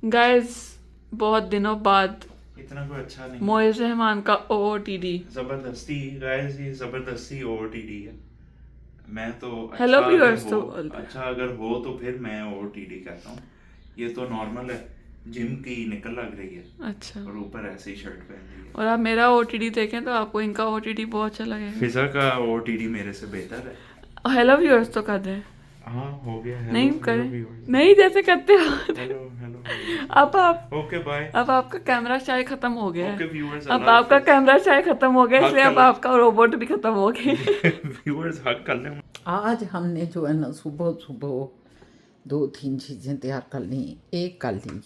Guys, बहुत दिनों बाद इतना कोई अच्छा नहीं है। मोइज रहमान का OOTD। जबरदस्ती गाइस, ये जबरदस्ती ओटीडी है। मैं तो हेलो अच्छा अगर व्यूअर्स हो तो बोल दे। अच्छा अगर हो तो फिर मैं ओटीडी कहता हूँ। ये तो नॉर्मल है। जिम की निकल लग रही है अच्छा, और ऊपर ऐसी शर्ट पहन ली है। और आप मेरा OOTD देखें तो आपको इनका OOTD बहुत अच्छा लगेगा। फिजा का ओटीडी मेरे से बेहतर है। हेलो व्यूअर्स तो कर दे। हाँ, हो गया। हेलो नहीं हेलो करें, व्यूअर्स। नहीं जैसे करते हो। Hello hello viewers. अब आप ओके बाय। अब आपका कैमरा शायद खत्म हो गया है। ओके व्यूअर्स, अब अल्लाह आपका हाफिज। कैमरा शायद खत्म हो गया, हक इसलिए कर अब ले। आपका रोबोट भी खत्म हो गया। व्यूअर्स हक कर ले। आज हमने जो है ना सुबह सुबह दो तीन चीज़ें तैयार कर ली। एक कर ली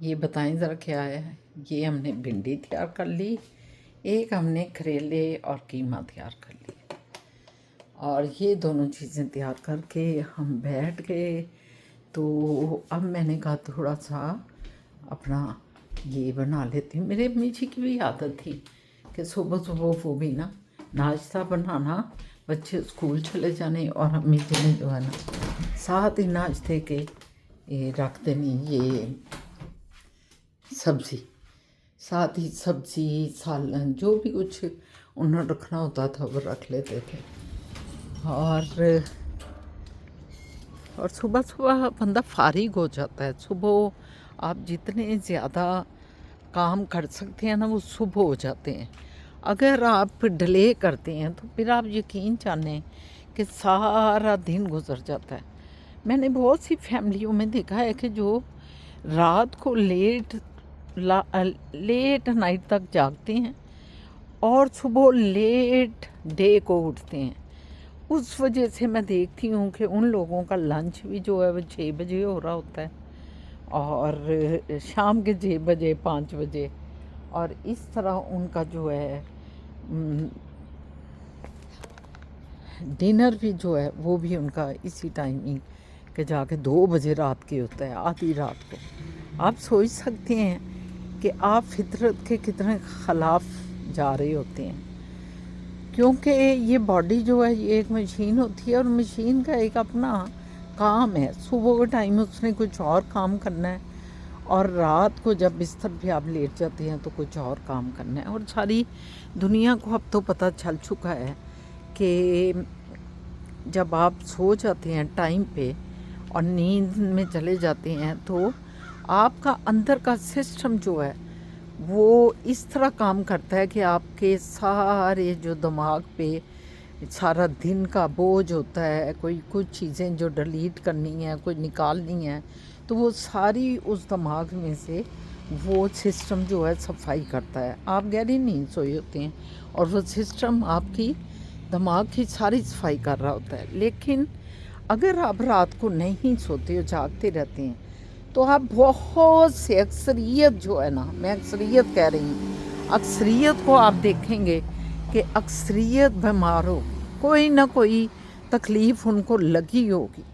ये बताएं ज़रा क्या है। ये हमने भिंडी तैयार कर ली, एक हमने करेले और कीमा तैयार कर ली। और ये दोनों चीज़ें तैयार करके हम बैठ गए। तो अब मैंने कहा थोड़ा सा अपना ये बना लेती हूँ। मेरे अम्मी जी की भी आदत थी कि सुबह सुबह वो भी ना नाश्ता बनाना, बच्चे स्कूल चले जाने, और अम्मी जी ने जो है ना साथ ही नाश्ते के ये रख देनी, ये सब्ज़ी, साथ ही सब्ज़ी सालन जो भी कुछ उन्होंने रखना होता था वो रख लेते थे। और सुबह सुबह बंदा फारिग हो जाता है। सुबह आप जितने ज़्यादा काम कर सकते हैं ना वो सुबह हो जाते हैं। अगर आप डिले करते हैं तो फिर आप यकीन जानें कि सारा दिन गुजर जाता है। मैंने बहुत सी फैमिलियों में देखा है कि जो रात को लेट नाइट तक जागते हैं और सुबह लेट डे को उठते हैं। उस वजह से मैं देखती हूँ कि उन लोगों का लंच भी जो है वो 6 बजे हो रहा होता है, और शाम के 6 बजे 5 बजे, और इस तरह उनका जो है डिनर भी जो है वो भी उनका इसी टाइमिंग के जाके 2 बजे रात की होता है, आधी रात को। आप सोच सकते हैं कि आप फितरत के कितने ख़िलाफ़ जा रहे होते हैं, क्योंकि ये बॉडी जो है ये एक मशीन होती है और मशीन का एक अपना काम है। सुबह के टाइम उसने कुछ और काम करना है, और रात को जब बिस्तर पे आप लेट जाते हैं तो कुछ और काम करना है। और सारी दुनिया को अब तो पता चल चुका है कि जब आप सो जाते हैं टाइम पे और नींद में चले जाते हैं तो आपका अंदर का सिस्टम जो है वो इस तरह काम करता है कि आपके सारे जो दिमाग पे सारा दिन का बोझ होता है, कोई कुछ चीज़ें जो डिलीट करनी है, कोई निकालनी है, तो वो सारी उस दिमाग में से वो सिस्टम जो है सफाई करता है। आप गहरी नींद सोए होते हैं और वो सिस्टम आपकी दिमाग की सारी सफाई कर रहा होता है। लेकिन अगर आप रात को नहीं सोते हो, जागते रहते हैं, तो आप बहुत से अक्सरियत जो है ना, मैं अक्सरियत कह रही हूँ, अक्सरियत को आप देखेंगे कि अक्सरियत बीमार होगी, कोई ना कोई तकलीफ़ उनको लगी होगी,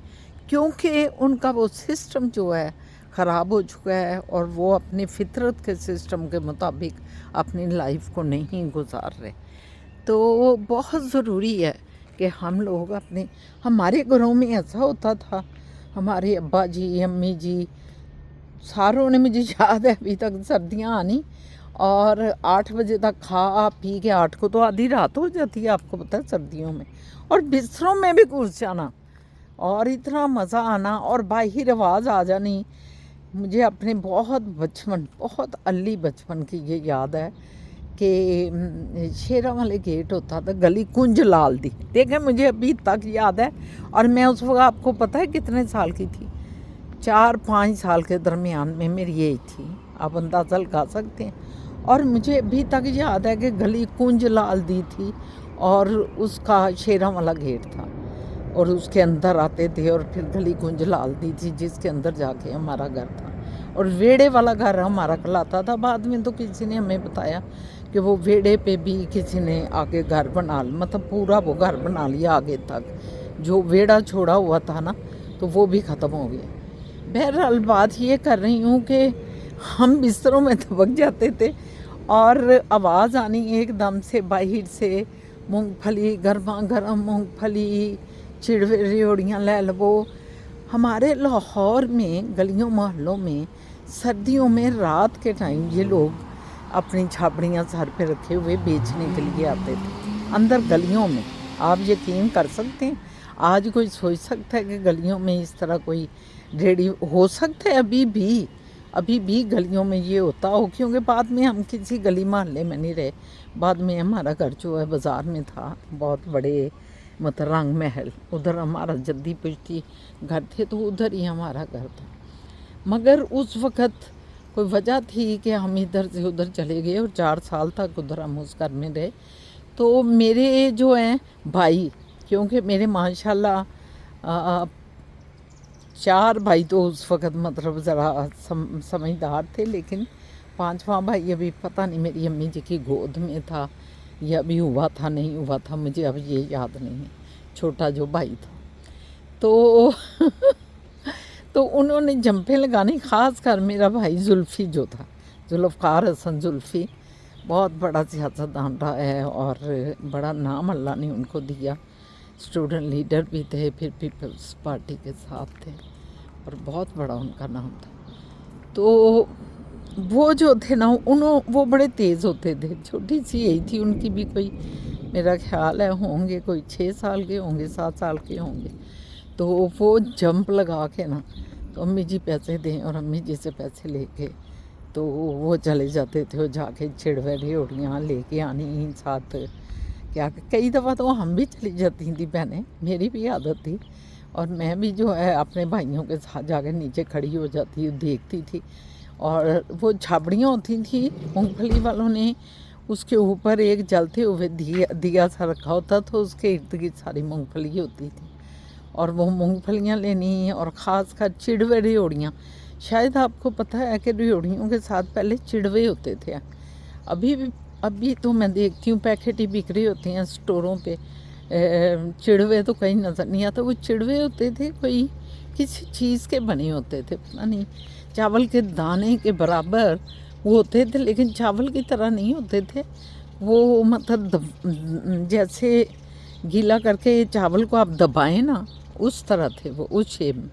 क्योंकि उनका वो सिस्टम जो है ख़राब हो चुका है और वो अपनी फितरत के सिस्टम के मुताबिक अपनी लाइफ को नहीं गुजार रहे। तो बहुत ज़रूरी है कि हम लोग हमारे घरों में ऐसा होता था। हमारे अब्बा जी, अम्मी जी, सारों ने, मुझे याद है अभी तक, सर्दियाँ आनी और 8 बजे तक खा पी के 8 को तो आधी रात हो जाती है, आपको पता है, सर्दियों में, और बिस्तरों में भी घुस जाना और इतना मज़ा आना और बाहर आवाज़ आ जानी। मुझे अपने बहुत अली बचपन की ये याद है कि शेरा वाले गेट होता था, गली कुंज लाल दी, देखें मुझे अभी तक याद है। और मैं उस वक्त, आपको पता है कितने साल की थी, 4-5 साल के दरमियान में मेरी एज थी, आप अंदाज़ा लगा सकते हैं। और मुझे अभी तक याद है कि गली कुंज लाल दी थी और उसका शेरा वाला गेट था, और उसके अंदर आते थे और फिर गली कुंज लाल दी थी जिसके अंदर जाके हमारा घर था, और वेड़े वाला घर हमारा कहलाता था। बाद में तो किसी ने हमें बताया कि वो वेड़े पे भी किसी ने आगे घर बना, मतलब पूरा वो घर बना लिया आगे तक, जो वेड़ा छोड़ा हुआ था ना तो वो भी ख़त्म हो गया। बहरहाल बात ये कर रही हूँ कि हम बिस्तरों में दबक जाते थे और आवाज़ आनी एकदम से बाहर से, मूंगफली, गर्मा गर्म मूंगफली, चिड़वे रेवड़ियाँ ले लो, हमारे लाहौर में गलियों मोहल्लों में सर्दियों में रात के टाइम ये लोग अपनी छाबड़ियाँ सर पे रखे हुए बेचने के लिए आते थे अंदर गलियों में। आप यकीन कर सकते हैं, आज कोई सोच सकता है कि गलियों में इस तरह कोई रेडी हो सकता है? अभी भी गलियों में ये होता हो, क्योंकि बाद में हम किसी गली मोहल्ले में नहीं रहे। बाद में हमारा घर जो है बाज़ार में था, बहुत बड़े मतलब रंग महल, उधर हमारा जद्दी पुश्ती घर थे, तो उधर ही हमारा घर था। मगर उस वक़्त कोई वजह थी कि हम इधर से उधर चले गए और 4 साल तक उधर हम उस घर में रहे। तो मेरे जो हैं भाई, क्योंकि मेरे माशाल्लाह 4 भाई तो उस वक़्त मतलब ज़रा समझदार थे, लेकिन 5वां भाई अभी पता नहीं मेरी अम्मी जी की गोद में था या अभी हुआ था नहीं हुआ था, मुझे अब ये याद नहीं है। छोटा जो भाई था तो तो उन्होंने जंपे लगानी, ख़ास कर मेरा भाई जुल्फ़ी जो था, जुल्फ़कार हसन जुल्फ़ी, बहुत बड़ा सियासतदान रहा है और बड़ा नाम अल्लाह ने उनको दिया। स्टूडेंट लीडर भी थे, फिर पीपल्स पार्टी के साथ थे और बहुत बड़ा उनका नाम था। तो वो जो थे ना, वो बड़े तेज़ होते थे। छोटी सी यही थी उनकी भी, कोई मेरा ख्याल है होंगे कोई 6 साल के होंगे, 7 साल के होंगे। तो वो जंप लगा के ना, तो अम्मी जी पैसे दें और अम्मी जी से पैसे लेके तो वो चले जाते थे। वो जाके चिड़वे रेवड़ियाँ लेके आनी साथ। क्या कई दफ़ा तो हम भी चली जाती थी बहनें, मेरी भी आदत थी, और मैं भी जो है अपने भाइयों के साथ जाकर नीचे खड़ी हो जाती, देखती थी। और वो छाबड़ियाँ होती थी मूंगफली वालों ने, उसके ऊपर एक जलते हुए दिया सा रखा होता, तो उसके इर्द गिर्द सारी मूंगफली होती थी और वो मूंगफलियाँ लेनी। और ख़ास कर चिड़वे रेवड़ियाँ, शायद आपको पता है कि रेवड़ियों के साथ पहले चिड़वे होते थे। अभी तो मैं देखती हूँ पैकेट ही बिक रहे होते हैं स्टोरों पे, चिड़वे तो कहीं नज़र नहीं आता। वो चिड़वे होते थे, कोई किसी चीज़ के बने होते थे, पता नहीं, चावल के दाने के बराबर वो होते थे, लेकिन चावल की तरह नहीं होते थे वो। मतलब जैसे गीला करके चावल को आप दबाएं ना, उस तरह थे वो, उस शेप में।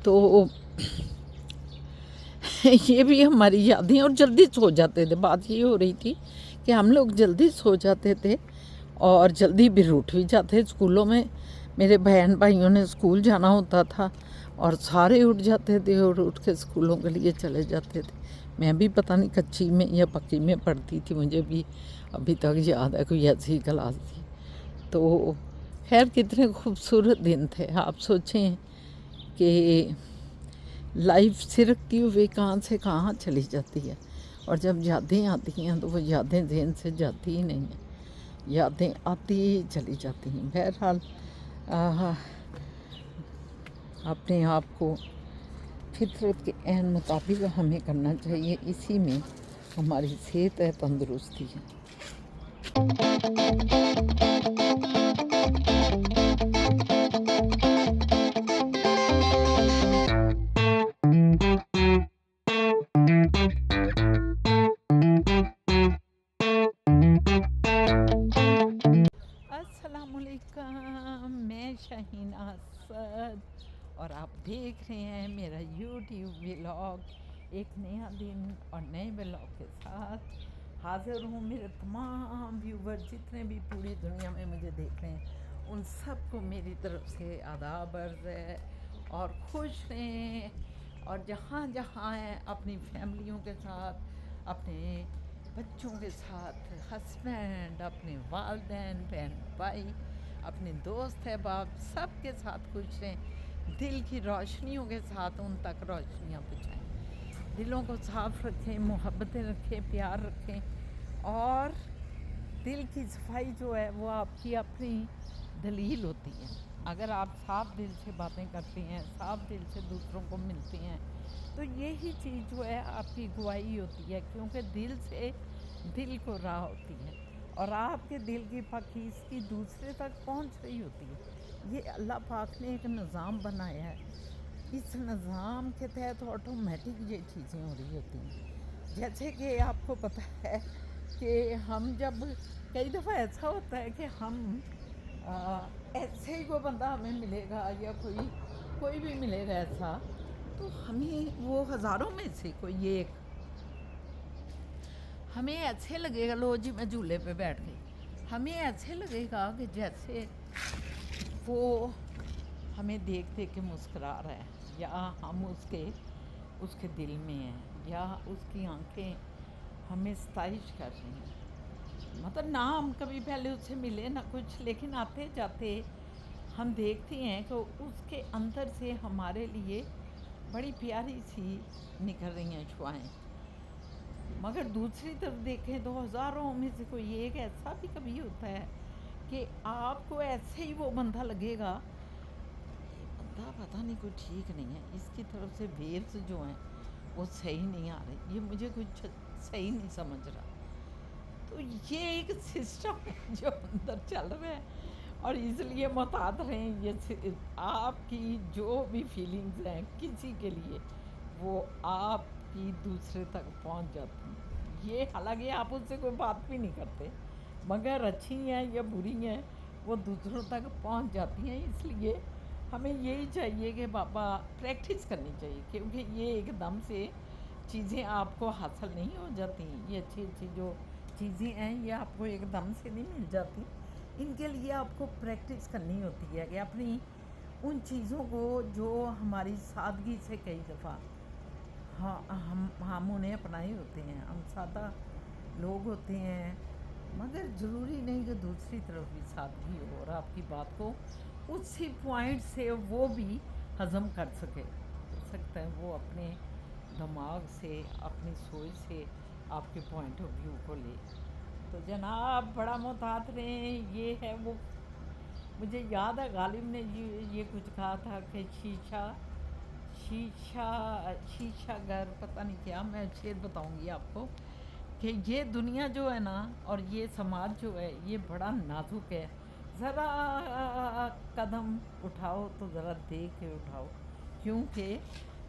तो ये भी हमारी यादें। और जल्दी सो जाते थे। बात ये हो रही थी कि हम लोग जल्दी सो जाते थे और जल्दी भी उठ भी जाते। स्कूलों में मेरे बहन भाइयों ने स्कूल जाना होता था और सारे उठ जाते थे और उठ के स्कूलों के लिए चले जाते थे। मैं भी पता नहीं कच्ची में या पक्की में पढ़ती थी, मुझे भी अभी तक याद है कोई ऐसी क्लास थी। तो खैर कितने खूबसूरत दिन थे। आप सोचें कि लाइफ सिरकती हुई कहाँ से कहाँ चली जाती है, और जब यादें आती हैं तो वो यादें जहन से जाती ही नहीं हैं, यादें आती ही चली जाती हैं। बहरहाल अपने आप को फितरत के ऐन मुताबिक हमें करना चाहिए, इसी में हमारी सेहत है, तंदुरुस्ती है। अस्सलामुअलैकुम, मैं शाहीन असद और आप देख रहे हैं मेरा यूट्यूब व्लॉग। एक नया दिन और नए व्लॉग के साथ हाज़िर हूँ। मेरे तमाम व्यूवर जितने भी पूरी दुनिया में मुझे देख रहे हैं, उन सबको मेरी तरफ से आदाब अर्ज़ है और खुश रहें। और जहाँ जहाँ हैं अपनी फैमिलियों के साथ, अपने बच्चों के साथ, हस्बैंड, अपने वालिदैन, बहन भाई, अपने दोस्त अहबाब, सब के साथ खुश रहें। दिल की रोशनियों के साथ उन तक रोशनियाँ पहुँचाएँ। दिलों को साफ़ रखें, मोहब्बतें रखें, प्यार रखें। और दिल की सफाई जो है वो आपकी अपनी दलील होती है। अगर आप साफ दिल से बातें करते हैं, साफ दिल से दूसरों को मिलते हैं, तो यही चीज़ जो है आपकी गवाही होती है, क्योंकि दिल से दिल को राह होती है और आपके दिल की पाकीज़गी दूसरे तक पहुंच रही होती है। ये अल्लाह पाक ने एक निज़ाम बनाया है। इस निज़ाम के तहत ऑटोमेटिक ये चीज़ें हो रही होती हैं। जैसे कि आपको पता है कि हम जब कई दफ़ा ऐसा होता है कि हम ऐसे ही कोई बंदा हमें मिलेगा या कोई कोई भी मिलेगा ऐसा, तो हमें वो हज़ारों में से कोई एक, हमें ऐसे लगेगा, लो जी मैं झूले पे बैठ गई, हमें ऐसे लगेगा कि जैसे वो हमें देख देख के मुस्कुरा रहा है, या हम उसके दिल में हैं, या उसकी आंखें हमें सताइश कर रही हैं। मतलब ना हम कभी पहले उससे मिले ना कुछ, लेकिन आते जाते हम देखते हैं कि उसके अंदर से हमारे लिए बड़ी प्यारी सी निकल रही हैं शुआएँ। मगर दूसरी तरफ देखें तो हज़ारों में से कोई एक ऐसा भी कभी होता है कि आपको ऐसे ही वो बंदा लगेगा, ये बंदा पता नहीं कोई ठीक नहीं है, इसकी तरफ से वेव्स जो हैं वो सही नहीं आ रही, ये मुझे कुछ सही नहीं समझ रहा। तो ये एक सिस्टम है जो अंदर चल रहा है, और इसलिए मुहतात रहें। ये आपकी जो भी फीलिंग्स हैं किसी के लिए, वो आपकी दूसरे तक पहुंच जाती हैं। ये हालांकि आप उससे कोई बात भी नहीं करते, मगर अच्छी हैं या बुरी हैं वो दूसरों तक पहुंच जाती हैं। इसलिए हमें यही चाहिए कि बाबा प्रैक्टिस करनी चाहिए, क्योंकि ये एकदम से चीज़ें आपको हासिल नहीं हो जाती। ये अच्छी अच्छी जो चीज़ें हैं ये आपको एकदम से नहीं मिल जाती, इनके लिए आपको प्रैक्टिस करनी होती है कि अपनी उन चीज़ों को जो हमारी सादगी से कई दफ़ा हम उन्हें अपनाए होते हैं, हम सादा लोग होते हैं, मगर ज़रूरी नहीं कि दूसरी तरफ भी सादगी हो और आपकी बात को उसी पॉइंट से वो भी हज़म कर सके। हो सकता है वो अपने दिमाग से, अपनी सोच से आपके पॉइंट ऑफ व्यू को ले। तो जनाब बड़ा मोहतात रहें। ये है वो, मुझे याद है गालिब ने ये कुछ कहा था कि शीशा घर, पता नहीं क्या, मैं शेर बताऊंगी आपको कि ये दुनिया जो है ना और ये समाज जो है ये बड़ा नाजुक है। ज़रा कदम उठाओ तो ज़रा देख के उठाओ, क्योंकि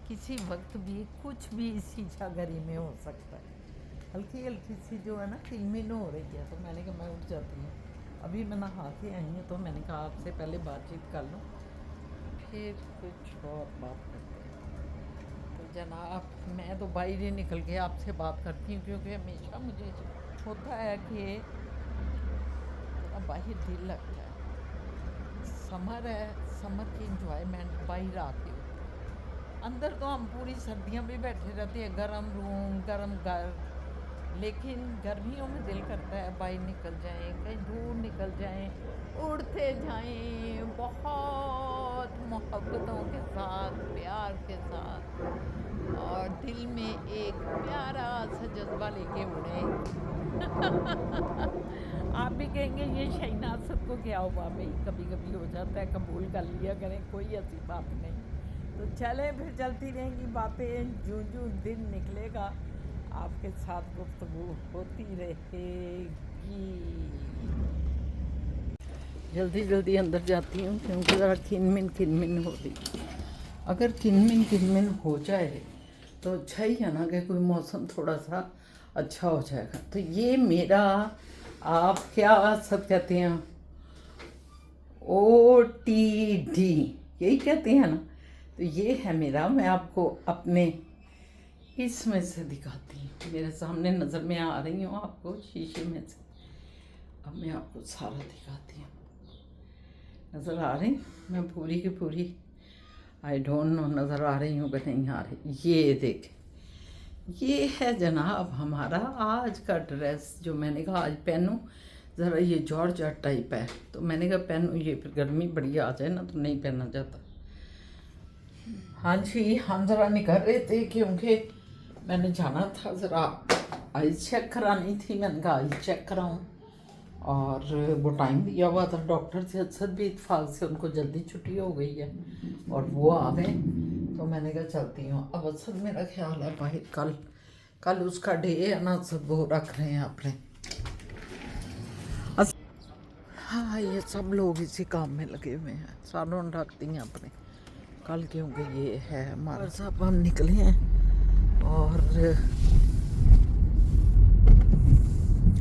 किसी वक्त भी कुछ भी शीशा घरी में हो सकता है। हल्की हल्की सी जो है ना किलमिन हो रही है, तो मैंने कहा मैं उठ जाती हूँ। अभी मैं नहा के आई हूँ, तो मैंने कहा आपसे पहले बातचीत कर लूँ, फिर कुछ और बात करते हैं। तो जनाब मैं तो बाहर ही निकल के आपसे बात करती हूँ, क्योंकि हमेशा मुझे होता है कि बाहर दिल लगता है। समर है, समर की इंजॉयमेंट बाहर आके होती है। अंदर तो हम पूरी सर्दियाँ भी बैठे रहते हैं, गर्म रूम गर्म घर, लेकिन गर्मियों में दिल करता है बाहर निकल जाएं, कहीं दूर निकल जाएं, उड़ते जाएं, बहुत मोहब्बतों के साथ, प्यार के साथ, और दिल में एक प्यारा सा जज्बा लेके उड़े। आप भी कहेंगे ये शहीनाज असद को क्या हुआ? भाई कभी कभी हो जाता है, कबूल कर लिया करें, कोई ऐसी बात नहीं। तो चले फिर चलती रहेंगी बातें, जो जो दिन निकलेगा आपके साथ गुफ्तगू होती रहेगी। जल्दी जल्दी अंदर जाती हूँ, क्योंकि ज़रा किनमिन हो रही। अगर किनमिन हो जाए तो अच्छा ही है ना, कि कोई मौसम थोड़ा सा अच्छा हो जाएगा। तो ये मेरा, आप क्या सब कहते हैं, OTD यही कहते हैं ना, तो ये है मेरा। मैं आपको अपने इसमें से दिखाती हूँ, मेरे सामने नज़र में आ रही हूँ आपको शीशे में से। अब मैं आपको सारा दिखाती हूँ, नज़र आ रही मैं पूरी की पूरी, आई डोंट नो नज़र आ रही हूँ कि नहीं आ रही। ये देख, ये है जनाब हमारा आज का ड्रेस, जो मैंने कहा आज पहनूँ। ज़रा ये जॉर्जेट टाइप है, तो मैंने कहा पहनूँ, ये फिर गर्मी बड़ी आ जाए ना तो नहीं पहना जाता। हाँ जी, हम ज़रा निकल रहे थे, क्योंकि मैंने जाना था ज़रा आइज़ चेक करानी थी। मैंने कहा आइज़ चेक कराऊँ, और वो टाइम दिया हुआ था डॉक्टर से। असद भी इत्तेफाक से उनको जल्दी छुट्टी हो गई है और वो आ गए, तो मैंने कहा चलती हूँ। अब असद मेरा ख्याल है बाहर, कल उसका डे है ना, सब वो रख रहे हैं अपने। हाँ, ये सब लोग इसी काम में लगे हुए हैं, सालों रखती हैं अपने कल, क्योंकि ये है हमारा। सब हम निकले हैं, और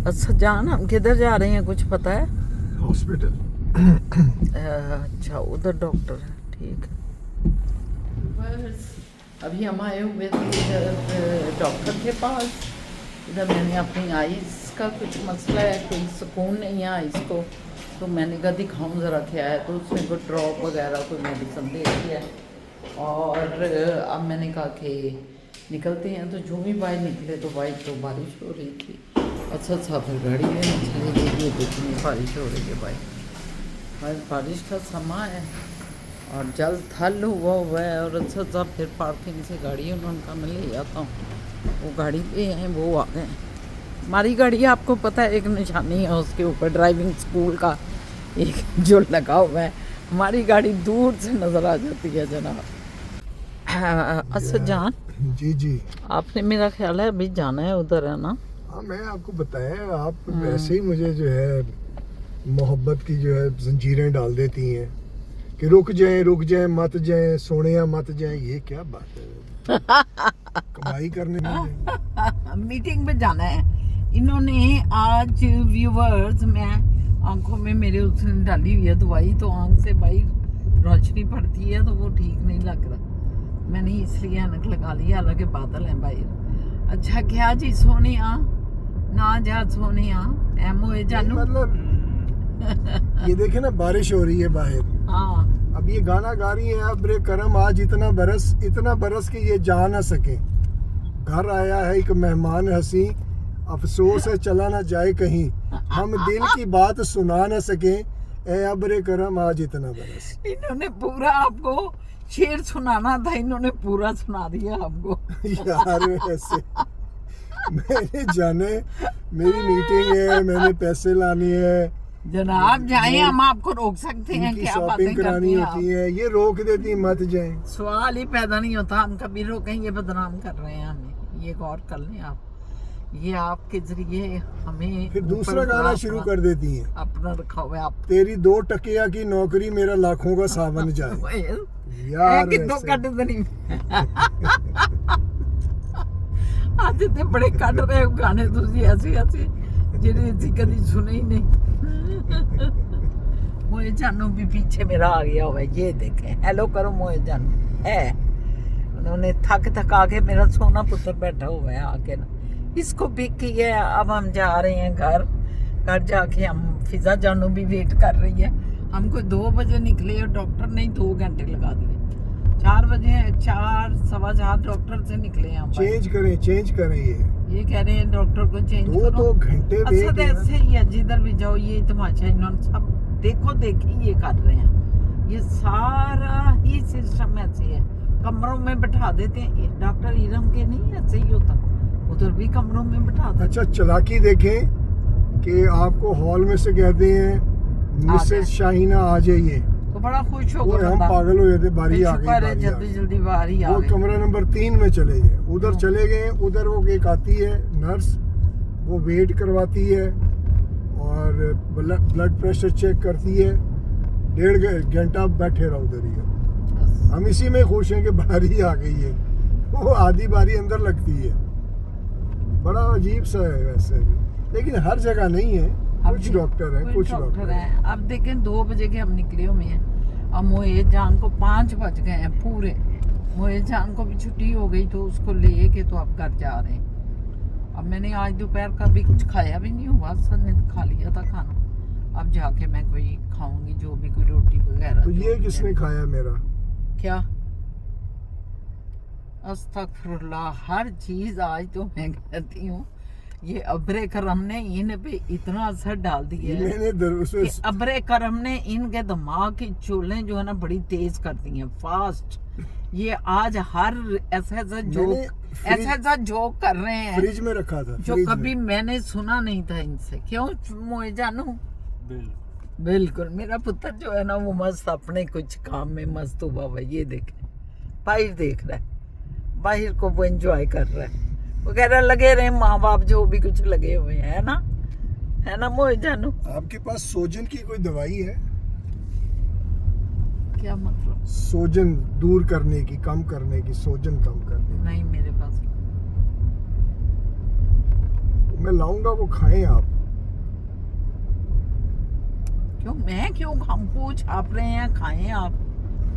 अच्छा जान हम किधर जा रहे हैं कुछ पता है? हॉस्पिटल। अच्छा उधर डॉक्टर है, ठीक है। व्यूअर्स, अभी हम आए हुए थे इधर डॉक्टर के पास। इधर मैंने अपनी आइज़ का कुछ मसला है, कोई सुकून नहीं है आइज़ को, तो मैंने कहा दिखाऊँ ज़रा क्या है। तो उसने कोई ड्रॉप वगैरह कोई मेडिसिन दे दी है। और अब मैंने कहा कि निकलते हैं। तो जो भी बाहर निकले तो बाइक तो बारिश हो रही थी। अच्छा फिर गाड़ी में चली गई। देखिए बारिश हो रही है भाई, बारिश का समय है और जल थल हुआ है। और अच्छा फिर पार्किंग से गाड़ी उन्होंने कहा मैं ले आता हूँ। वो गाड़ी पे हैं, वो आ गए। हमारी गाड़ी आपको पता है एक निशानी है उसके ऊपर, ड्राइविंग स्कूल का एक जो लगा हुआ है। हमारी गाड़ी दूर से नज़र आ जाती है जनाब। असद जान जी आपने मेरा ख्याल है अभी जाना है उधर, है ना? हाँ, मैं आपको बताया, आप वैसे ही मुझे जो है मोहब्बत की जो है जंजीरें डाल देती हैं कि रुक जाएं मत जाएं, सोनिया मत जाएं। ये क्या बात है? कमाई करने में मीटिंग पे जाना है इन्होंने आज। व्यूवर्स, मैं आंखों में मेरे उसने डाली हुई है दवाई, तो आंख से भाई रोशनी पड़ती है तो वो ठीक नहीं लग रहा। मैंने इसलिए ऐनक लगा ली, हालांकि बादल हैं बाहर। अच्छा क्या जी सोनिया ना जा सोनिया एमओ जानू। मतलब ये देखे ना, बारिश हो रही है बाहर। हाँ, अब ये गाना गा रही है, अब्रे करम आज इतना बरस कि ये जा ना सके। घर आया है एक मेहमान हंसी, अफसोस है चला ना जाए कहीं। हम दिल की बात सुना ना सके, ए अब्रे करम आज इतना बरस। इन्होंने पूरा आपको शेर सुनाना था, इन्होंने पूरा सुना दिया आपको। यार ऐसे मैंने जाने, मेरी मीटिंग है, मैंने पैसे लानी है जनाब, जाएं, हम आपको रोक सकते हैं? क्या बातें शॉपिंग करानी होती है, ये रोक देती मत जाएं। सवाल ही पैदा नहीं होता, हम कभी रोकें? ये बदनाम कर रहे हैं हमें, ये गौर कर लें आप। ये आपके जरिए हमें फिर दूसरा गाना शुरू कर देती हैं, अपना रखा हुआ है आप। तेरी 2 टकिया की नौकरी मेरा लाखों का सावन जाए। यार कितों कट नहीं आज इतने बड़े कट रहे हो गाने तुसी ऐसे जिन्हें ਅਸੀਂ कभी सुने ही नहीं। मोए जानू भी पीछे मेरा आ गया हुआ है, ये देखें। हेलो करो मोए जानू है। उन्होंने थक आके मेरा सोना पुत्र बैठा हुआ है आके ना, इसको पिक किया। अब हम जा रहे हैं घर जाके हम फिजा जानू भी वेट कर रही है। हमको 2 बजे निकले और डॉक्टर ने 2 घंटे लगा दिए। 4 बजे 4 सवा 4 डॉक्टर से निकले हम। चेंज करें ये कह रहे हैं डॉक्टर को चेंज करो। 2 घंटे असद ऐसे ही है, जिधर भी जाओ ये तमाशा इन्होंने सब देखी ये कर रहे हैं। ये सारा ही सिस्टम ऐसे है, कमरों में बैठा देते हैं। डॉक्टर इरम के नहीं ऐसे ही होता, उधर भी कमरों में बैठा देते। अच्छा चलाकी देखें कि आपको हॉल में से कहते हैं मिसेस शाहीना आ जाइए, तो बड़ा खुश हो वो हम पागल हो जाते, बारी आ गई, जल्दी बारी आ वो गई। कमरा नंबर 3 में चले गए। उधर चले गए, उधर वो एक आती है नर्स, वो वेट करवाती है और ब्लड प्रेशर चेक करती है। 1.5 घंटा बैठे रहो उधर ही। हम इसी में खुश हैं कि बारी आ गई है, वो आधी बारी अंदर लगती है। बड़ा अजीब सा है वैसे भी, लेकिन हर जगह नहीं है। कुछ डॉक्टर हैं, कुछ डॉक्टर हैं। अब देखें 2 बजे के हम निकले हुए हैं। अब मोए जान को 5 बज गए हैं पूरे। मोए जान को भी छुट्टी हो गई तो उसको ले के तो अब घर जा रहे हैं। अब मैंने आज दोपहर का भी कुछ खाया भी नहीं हुआ, सर ने खा लिया था खाना। अब जाके मैं कोई खाऊंगी, जो भी कोई रोटी वगैरह। तो ये किसने खाया मेरा? क्या अस्तगफुरुल्लाह, हर चीज आज तो मैं कहती हूँ ये अब्रे करम ने इन पे इतना असर डाल दिया है कि अब्रे करम ने इनके दिमाग की चूलें जो है ना बड़ी तेज कर दी हैं, फास्ट। ये आज हर ऐसा जोक कर रहे हैं, फ्रिज में रखा था जो कभी मैंने सुना नहीं था इनसे। क्यों मोए जानू? बिल्कुल मेरा पुत्र जो है ना वो मस्त अपने कुछ काम में मस्त हुआ हुआ। ये देखे बाहर देख रहा है, बाहर को वो एंजॉय कर रहा है वगैरह। लगे रहे माँ बाप जो भी कुछ लगे हुए हैं, है ना मोए जानू? आपके पास सोजन की कोई दवाई है? क्या मतलब? सोजन दूर करने की, कम करने की, सोजन कम करने की? नहीं मेरे पास। मैं लाऊंगा, वो खाएं आप। क्यों मैं क्यों? हमको छाप रहे हैं, खाएं आप,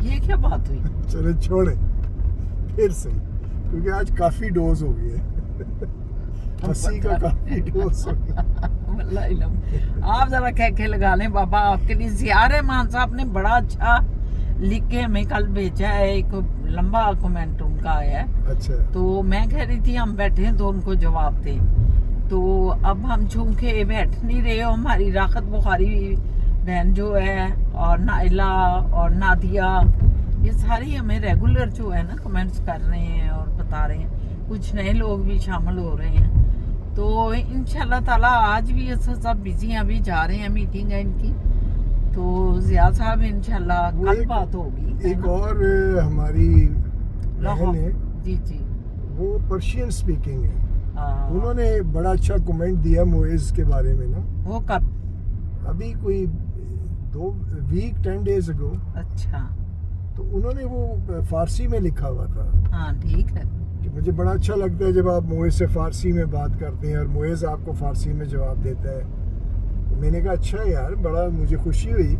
ये क्या बात हुई? चले छोड़े, फिर सही, क्योंकि आज काफ़ी डोज हो गई है हंसी का काफ़ी डोज हो गया। वल्लाहि लम। आप जरा कह लगा लें बाबा आपके लिए। ज़ियार रहमान साहब ने बड़ा अच्छा लिख के हमें कल भेजा है, एक लंबा कमेंट उनका आया है। अच्छा, तो मैं कह रही थी हम बैठे हैं तो उनको जवाब दें। तो अब हम चूँकि बैठ नहीं रहे हो, हमारी राहत बुखारी बहन जो है और नाइला और नादिया, ये सारी हमें रेगुलर जो है ना कमेंट्स कर रहे हैं और बता रहे हैं। कुछ नए लोग भी शामिल हो रहे हैं। तो इंशाल्लाह ताला आज भी सब बिजी हैं, अभी जा रहे हैं, मीटिंग है इनकी। तो जिया साहब इंशाल्लाह वो कल एक- बात होगी। एक और हमारी बहन है, जी जी। वो पर्शियन स्पीकिंग है। हाँ, उन्होंने बड़ा अच्छा कमेंट दिया मोइज के बारे में ना, वो कब? अभी कोई 10 days ago। अच्छा, तो उन्होंने वो फारसी में लिखा हुआ था हाँ ठीक है। कि मुझे बड़ा अच्छा लगता है जब आप मोइज से फारसी में बात करते हैं और मोइज आपको फारसी में जवाब देता है। तो मैंने कहा अच्छा है यार, बड़ा मुझे खुशी हुई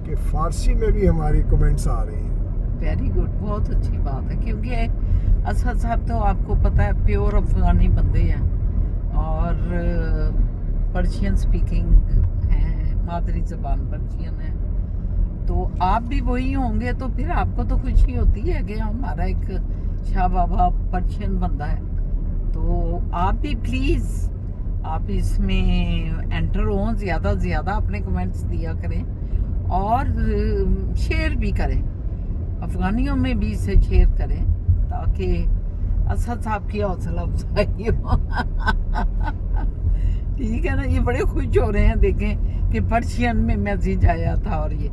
कि फारसी में भी हमारी कमेंट्स आ रहे हैं। वेरी गुड, बहुत अच्छी बात है। क्योंकि असद साहब तो आपको पता है प्योर अफगानी बंदे हैं और पर्शियन स्पीकिंग हैं, मादरी ज़बान पर्शियन है। तो आप भी वही होंगे, तो फिर आपको तो खुशी होती है कि हमारा एक शाह बाबा पर्शियन बंदा है। तो आप भी प्लीज़ आप इसमें एंटर हों, ज़्यादा से ज़्यादा अपने कमेंट्स दिया करें और शेयर भी करें, अफ़गानियों में भी इसे शेयर करें ताकि असद साहब की हौसला अफजाई हो। ठीक है ना, ये बड़े खुश हो रहे हैं देखें कि पर्शियन में मैसेज आया था। और ये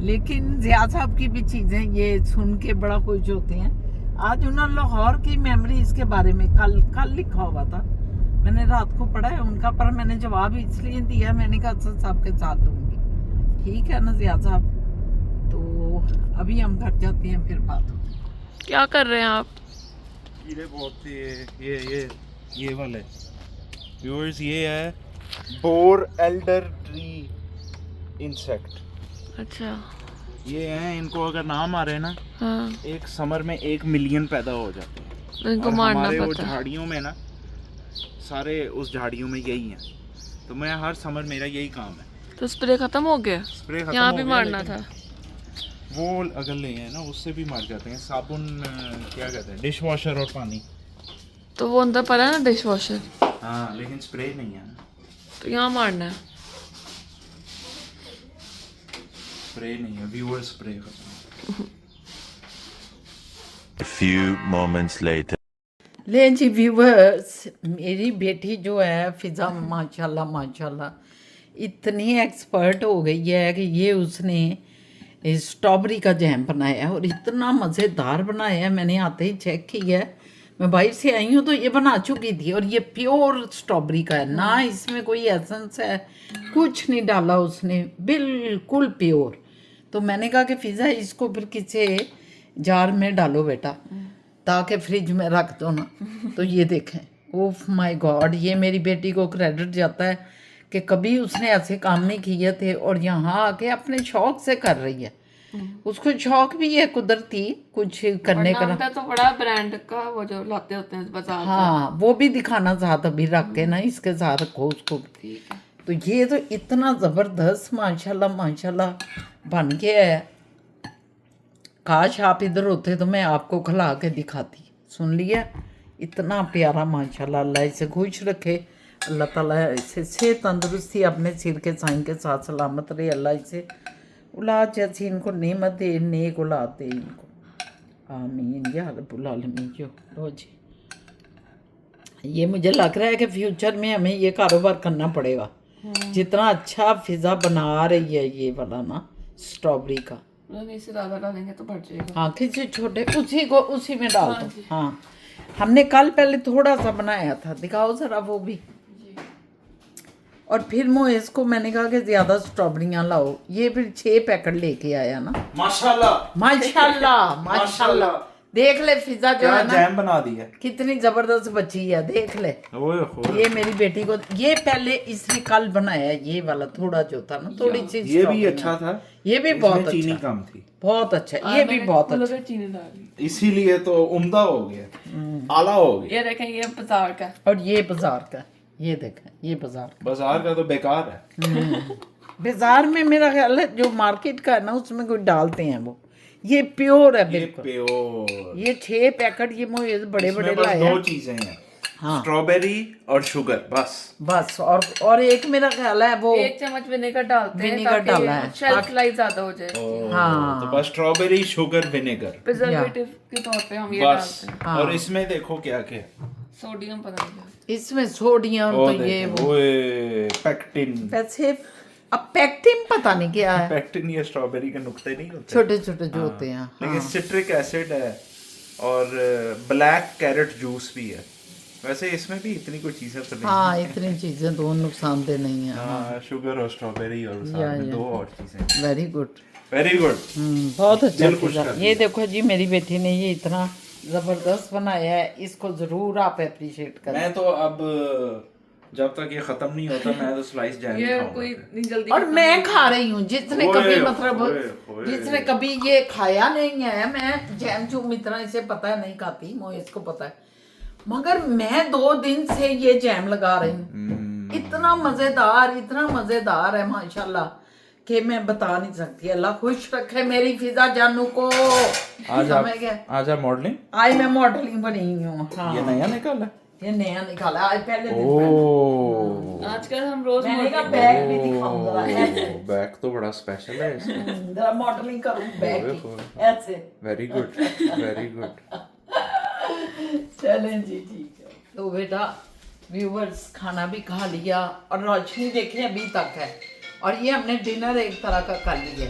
लेकिन ज़िया साहब की भी चीज़ें ये सुन के बड़ा खुश होते हैं। आज उन्होंने लाहौर की मेमोरीज के बारे में कल लिखा हुआ था, मैंने रात को पढ़ा है उनका, पर मैंने जवाब इसलिए दिया, मैंने कहा असद साहब के साथ दूंगी। ठीक है ना ज़िया साहब? तो अभी हम घर जाते हैं, फिर बात होगी। क्या कर रहे हैं आप? कीड़े बहुत थे। ये वाले व्यूअर्स, ये है बोर एल्डर ट्री इंसेक्ट। अच्छा, ये हैं, इनको अगर ना मारे ना, हाँ, एक समर में 1 मिलियन पैदा हो जाते हैं। तो इनको और मारना हमारे वो पड़ता है। झाड़ियों में ना, सारे उस झाड़ियों में यही हैं। तो मैं हर समर मेरा यही काम है। तो स्प्रे खत्म हो गया? स्प्रे खत्म यहाँ हो भी गया, मारना लेकिन था। वो अगर ले हैं ना, उससे भी मर जाते हैं। साबुन क्या कहते हैं, डिश वॉशर और पानी। तो वो अंदर पड़ा है ना डिश वॉशर, हाँ, लेकिन स्प्रे नहीं है ना। तो यहाँ मारना है। स्प्रे नहीं है, व्यूअर स्प्रे खत्म। A few moments later. ले जी व्यूवर्स, मेरी बेटी जो है फिज़ा माशाल्लाह माशाल्लाह इतनी एक्सपर्ट हो गई है कि ये उसने स्ट्रॉबेरी का जैम बनाया है और इतना मज़ेदार बनाया है। मैंने आते ही चेक किया है, मैं बाहर से आई हूँ तो ये बना चुकी थी। और ये प्योर स्ट्रॉबेरी का है ना, इसमें कोई एसेंस है कुछ नहीं डाला उसने, बिल्कुल प्योर। तो मैंने कहा कि फिज़ा इसको फिर किसी जार में डालो बेटा ताकि फ्रिज में रख दो ना। तो ये देखें, ओह माय गॉड, ये मेरी बेटी को क्रेडिट जाता है कि कभी उसने ऐसे काम नहीं किए थे और यहाँ आके अपने शौक से कर रही है। उसको शौक भी है कुदरती कुछ करने का। नाम तो बड़ा ब्रांड का वो जो लाते होते हैं बाजार से। हाँ, वो भी दिखाना साथ अभी रख के ना, इसके साथ रखो उसको। ठीक है। तो ये तो इतना ज़बरदस्त माशाल्लाह माशाल्लाह बन गया है। काश आप इधर होते तो मैं आपको खिला के दिखाती। सुन लिया, इतना प्यारा माशाल्लाह। अल्लाह इसे खुश रखे, अल्लाह ताला इसे सेहत तंदुरुस्ती अपने सिर के साइन के साथ सलामत रहे। अल्लाह इसे औलाद जैसी इनको नेमत दे, नेक औलाद दे इनको, आमीन या रब्बुल आलमीन। जो लो जी, ये मुझे लग रहा है कि फ्यूचर में हमें ये कारोबार करना पड़ेगा। जितना अच्छा फिज़ा बना रही है ये वाला ना स्ट्रॉबेरी का। नहीं, इससे ज़्यादा डालेंगे तो बढ़ जाएगा। हाँ, किसी छोटे उसी में डाल दो। हाँ, हमने कल पहले थोड़ा सा बनाया था, दिखाओ ज़रा वो भी। और फिर मोइस को मैंने कहा कि ज़्यादा स्ट्रॉबेरियाँ लाओ, ये फिर 6 पैकेट लेके आया ना। माशाल्लाह माशाल्लाह माशाल्लाह देख ले फिजा जो क्या है ना जैम बना दिया। कितनी जबरदस्त बची है, देख ले। ओए होए। ये मेरी बेटी को ये पहले इसने कल बनाया है, ये वाला थोड़ा जो था ना थोड़ी सी ये भी strawberry अच्छा है। था, ये भी इसमें बहुत चीनी अच्छा, कम थी, बहुत अच्छा, ये भी बहुत अच्छा। लगा चीनी डाली। इसीलिए तो उम्दा हो गया, आला हो गया। ये देखें, ये बाजार का। और ये बाजार का, ये देखें, ये बाजार बाजार का तो बेकार है। का। बाजार में मेरा ख्याल है जो मार्केट का है ना उसमें कोई डालते हैं वो, ये प्योर है ये बिल्कुल। प्योर। ये 6 पैकेट ये मुझे बड़े बड़े इसमें बस लाए 2 हैं। चीजें हैं, हाँ स्ट्रॉबेरी और शुगर, बस। बस। और एक मेरा ख्याल है वो 1 चम्मच विनेगर डालते हैं विनेगर डाला है। ताकि शेल्फ लाइफ ज्यादा हो जाए। हाँ। तो बस स्ट्रॉबेरी, शुगर, विनेगर, प्रिजर्वेटिव के तौर पे हम ये बस। डालते हैं। और इसमें देखो क्या क्या, सोडियम पता नहीं। इसमें सोडियम ओ तो ये देखो, ओए पेक्टिन। वैसे अब पैक्टिन पता नहीं क्या है, पेक्टिन ये स्ट्रॉबेरी के नुक्ते नहीं होते, छोटे छोटे जो होते हैं। लेकिन सिट्रिक एसिड है और ब्लैक कैरेट जूस भी है। वैसे इसमें भी इतनी कोई चीजें तो नहीं हाँ इतनी चीजें तो नुकसानदेह नहीं है। हाँ, शुगर और स्ट्रॉबेरी और साथ में 2 और चीजें। Very good. Very good. बहुत अच्छा दिल खुश पिज़्ज़ा। कर ये देखो जी मेरी बेटी ने ये इतना जबरदस्त बनाया है, इसको जरूर आप अप्रिशिएट करें। मैं तो अब जब तक ये खत्म नहीं होता मैं तो स्लाइस जैम ही ये खाऊंगा। कोई इतनी जल्दी और मैं खा रही हूँ जिसने ओए, कभी मतलब ओए, ओए। जिसने कभी ये खाया नहीं है, मैं जैम चूम इतना इसे पता है नहीं खाती, मुझे इसको पता है, मगर मैं 2 दिन से ये जैम लगा रही हूँ। इतना मजेदार है माशाल्लाह कि मैं बता नहीं सकती। अल्लाह खुश रखे मेरी फिजा जानू को। आज समझ गए? आज आप मॉडलिंग, आज मैं मॉडलिंग बनी हूँ। हाँ ये नया निकाला। ये नया निकाला आज पहले दिन ओह, आजकल हम रोज मैंने कहा बैग भी दिखाऊं जरा ऐसे। बैग तो बड़ा स्पेशल है इसका। जरा मॉडलिंग करूं बैग ओए, की ऐसे। Very good, very good. चलें जी ठीक है। तो बेटा व्यूवर्स खाना भी खा लिया और रोशनी देखें अभी तक है, और ये हमने डिनर एक तरह का कर लिया।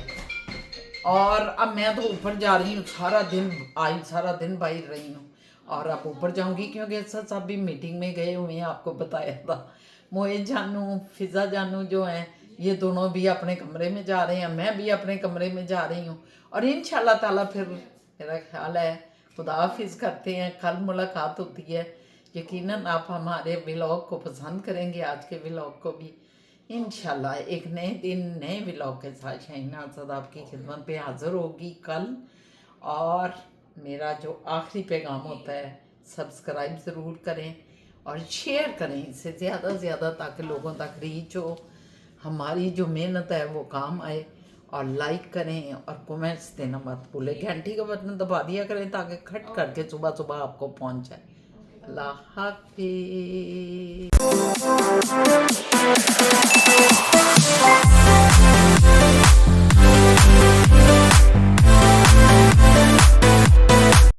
और अब मैं तो ऊपर जा रही हूँ, सारा दिन बाहर रही हूँ और अब ऊपर जाऊंगी क्योंकि सर साहब भी मीटिंग में गए हुए हैं, आपको बताया था। मोए जानू फिजा जानू जो हैं ये दोनों भी अपने कमरे में जा रहे हैं, मैं भी अपने कमरे में जा रही हूँ। और इंशाल्लाह ताला फिर मेरा ख्याल है खुदा हाफिज़ करते हैं, कल मुलाकात होती है। यकीनन आप हमारे व्लॉग को पसंद करेंगे, आज के व्लॉग को भी। इंशाल्लाह एक नए दिन नए व्लॉग के साथ शाहीना असद आपकी खिदमत पे हाज़िर होगी कल। और मेरा जो आखिरी पैगाम होता है, सब्सक्राइब ज़रूर करें और शेयर करें इसे ज़्यादा से ज़्यादा ताकि लोगों तक रीच हो, हमारी जो मेहनत है वो काम आए। और लाइक करें और कमेंट्स देना मत भूलें, घंटी का बटन दबा दिया करें ताकि खट करके सुबह सुबह आपको पहुंच जाए। अल्लाह हाफिज़।